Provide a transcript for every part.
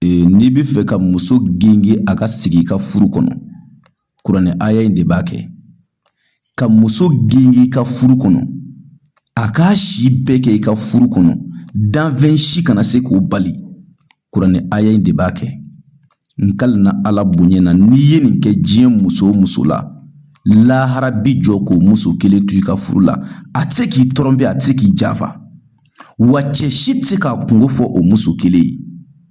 n'i bɛ fɛ ka muso gengi a ka sigi i ka furu kɔnɔ, kuranɛ aya in de b'a kɛ. Ka muso gengi i ka furu kɔnɔ, a k'a si bɛɛ kɛ i ka furu kɔnɔ, danfɛn si kana se k'o bali. Kuranɛ aya in de b'a kɛ. Nkalina Ala bonya na n'i ye nin kɛ diɲɛ muso o muso la, lahara bi jɔ k'o muso kelen to i ka furu la. A tɛ se k'i tɔrɔnbɛ, a tɛ se k'i janfa. Wa cɛ si tɛ se k'a kungo fɔ o muso kelen ye.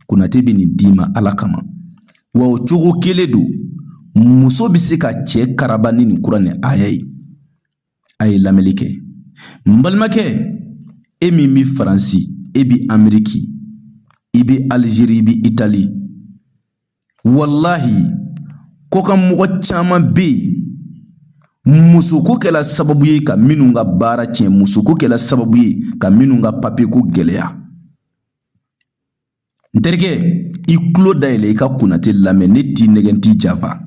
Konate bɛ nin d'i ma Ala kama. Wa o cogo kelen don, muso bɛ se ka cɛ karaba ni nin kuranɛ aya ye. A ye lamɛnli kɛ. N balimakɛ, e min bɛ Faransi, e bɛ Ameriki, i bɛ Alizeri, i bɛ Itali. Wallahi, ko ka mɔgɔ caman bɛ yen, musoko kɛla sababu ye ka minnu ka baara tiɲɛ, musoko kɛla sababu ye ka minnu ka papier ko gɛlɛya. N terikɛ, i tulo dayɛlɛ i ka Konate lamɛn, ne t'i nɛgɛn, n t'i janfa.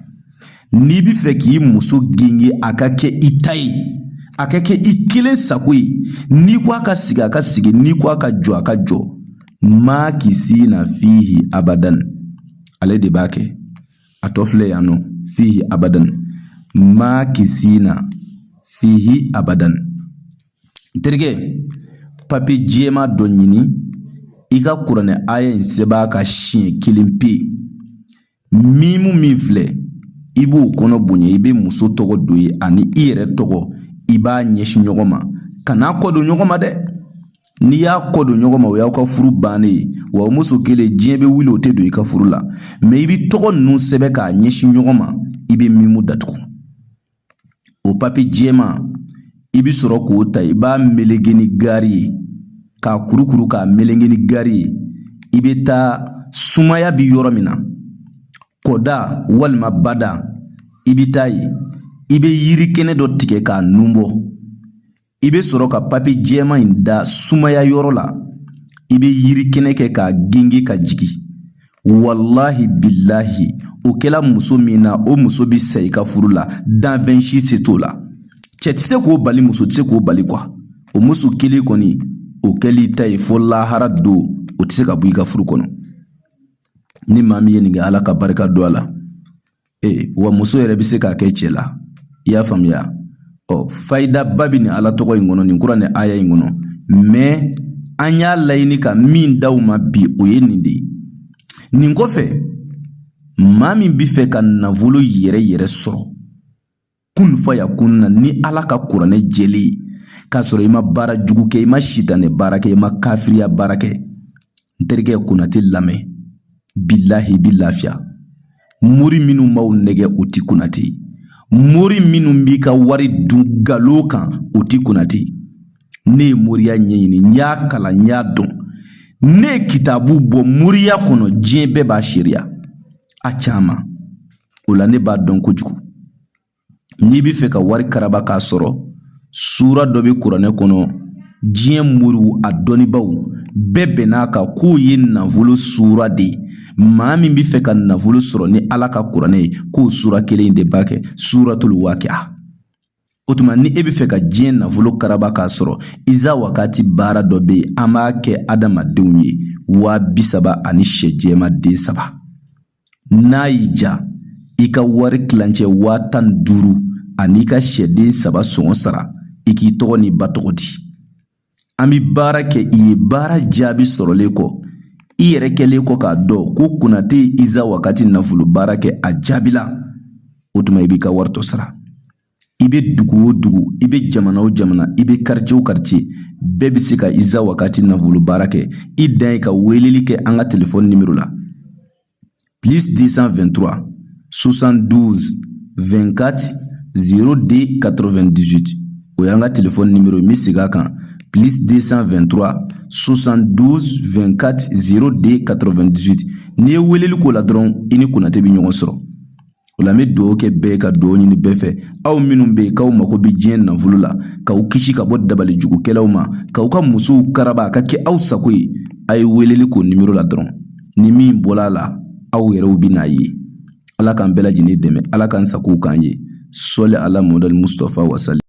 N'i bɛ fɛ k'i muso gengi a ka kɛ i ta ye, a ka kɛ i kelen sago ye, n'i ko a ka sigi a ka sigi, n'i ko a ka jɔ a ka jɔ. Makisina fihi abadan, ale de b'a kɛ. A tɔ filɛ yan nɔ, fihi abadan. Makisina fihi abadan. N terikɛ, papiye jɛma dɔ ɲini, i ka kuranɛ aya in sɛbɛn a ka siɲɛ kelen pe. Mimu min filɛ, i b'o kɔnɔ bonya, i bɛ muso tɔgɔ don ye ani i yɛrɛ tɔgɔ, i b'a ɲɛsin ɲɔgɔn ma. Kana kɔ don ɲɔgɔn ma dɛ. N'i y'a kɔ don ɲɔgɔn ma, o y'aw ka furu bannen ye. Wa o muso kelen, diɲɛ bɛ wuli o tɛ don i ka furu la. Mais i bɛ tɔgɔ ninnu sɛbɛn k'a ɲɛsin ɲɔgɔn ma, i bɛ mimu datugu. O papiye jɛma, i bɛ sɔrɔ k'o ta, i b'a melege ni gari ye, k'a kurukuru k'a melege ni gari ye. I bɛ taa sumaya bi yɔrɔ min na, kɔda walima bada, i bɛ taa yen, i bɛ yiri kɛnɛ dɔ tigɛ k'a nun bɔ. I bɛ sɔrɔ ka papiye jɛma in da sumaya yɔrɔ la. I bɛ yiri kɛnɛ kɛ k'a gengi ka jigin. Wallahi billahi, o kɛla muso min na, o muso bɛ sa i ka furu la, danfɛn si se t'o la. Cɛ tɛ se k'o bali, muso tɛ se k'o bali quoi. O muso kelen kɔni, o kɛli ta ye fo lahara don, o tɛ se ka bɔ i ka furu kɔnɔ. Ni maa min ye nin kɛ, Ala ka barika don a la. Wa muso yɛrɛ bɛ se k'a kɛ cɛ la. I y'a faamuya? Fayida ba bɛ nin Ala tɔgɔ in kɔnɔ, nin kuranɛ aya in kɔnɔ. Mais an y'a laɲini ka min d'aw ma bi, o ye nin de ye. Nin kɔfɛ, maa min bɛ fɛ ka nafolo yɛrɛ yɛrɛ sɔrɔ, kun fayakun na, ni Ala ka kuranɛ jɛlen ye, k'a sɔrɔ i ma baara jugu kɛ, i ma sitanɛ baara kɛ, i ma kafiriya baara kɛ, n terikɛ Konate lamɛn, billahi i bɛ lafiya. Mori minnu b'aw nɛgɛ, o ti Konate. Mori minnu b'i ka wari dun galo kan, o ti Konate. Ne ye moriya ɲɛɲini, n y'a kalan, n y'a dɔn. Ne ye kitabu bɔ moriya kɔnɔ, diɲɛ bɛɛ b'a sariya. A caman. O la ne b'a dɔn kojugu. N'i bɛ fɛ ka wari karaba k'a sɔrɔ, sura dɔ bɛ kuranɛ kɔnɔ, diɲɛ moriw a dɔnnibaw bɛɛ bɛn'a kan k'o ye nafolo sura de ye. Maa min bɛ fɛ ka nafolo sɔrɔ ni Ala ka kuranɛ ye, k'o sura kelen in de b'a kɛ, suratul waqi'a. O tuma ni e bɛ fɛ ka diɲɛ nafolo karaba k'a sɔrɔ, Iza wakati baara dɔ bɛ yen, an b'a kɛ adamadenw ye 30 ani sɛ jɛma den 3. N'a y'i ja, i ka wari kilancɛ 15 ani ka sɛden 3 sɔngɔ sara, i k'i tɔgɔ ni ba tɔgɔ di. An bɛ baara kɛ i ye, baara jaabi sɔrɔlen kɔ, i yɛrɛ kɛlen kɔ k'a dɔn ko Konate ye Iza wakati nafolo baara kɛ a jaabila, o tuma i b'i ka wari tɔ sara. I bɛ dugu o dugu, i bɛ jamana o jamana, i bɛ quartier o quartier, bɛɛ bɛ se ka Iza wakati nafolo baara kɛ. I dan ye ka weleli kɛ an ka téléphone numéro la. +223 72 24 02 98. O y'an ka téléphone numéro ye, n bɛ segin a kan. +223 72 24 02 98. N'i ye weleli k'o la dɔrɔn, i ni Konate bɛ ɲɔgɔn sɔrɔ. O la n bɛ dugawu kɛ bɛɛ ka dugawu ɲini bɛɛ fɛ. Aw minnu bɛ yen k'aw mago bɛ diɲɛ nafolo la, k'aw kisi ka bɔ dabali jugukɛlaw ma, k'aw ka musow karaba a ka kɛ aw sago ye, a ye weleli k'o numéro la dɔrɔn. Ni min bɔra a la, aw yɛrɛw bɛ n'a ye. Ala k'an bɛɛ lajɛlen dɛmɛ, Ala k'an sago k'an ye. Sɔli ala Muhamadu Mustafa wa salim.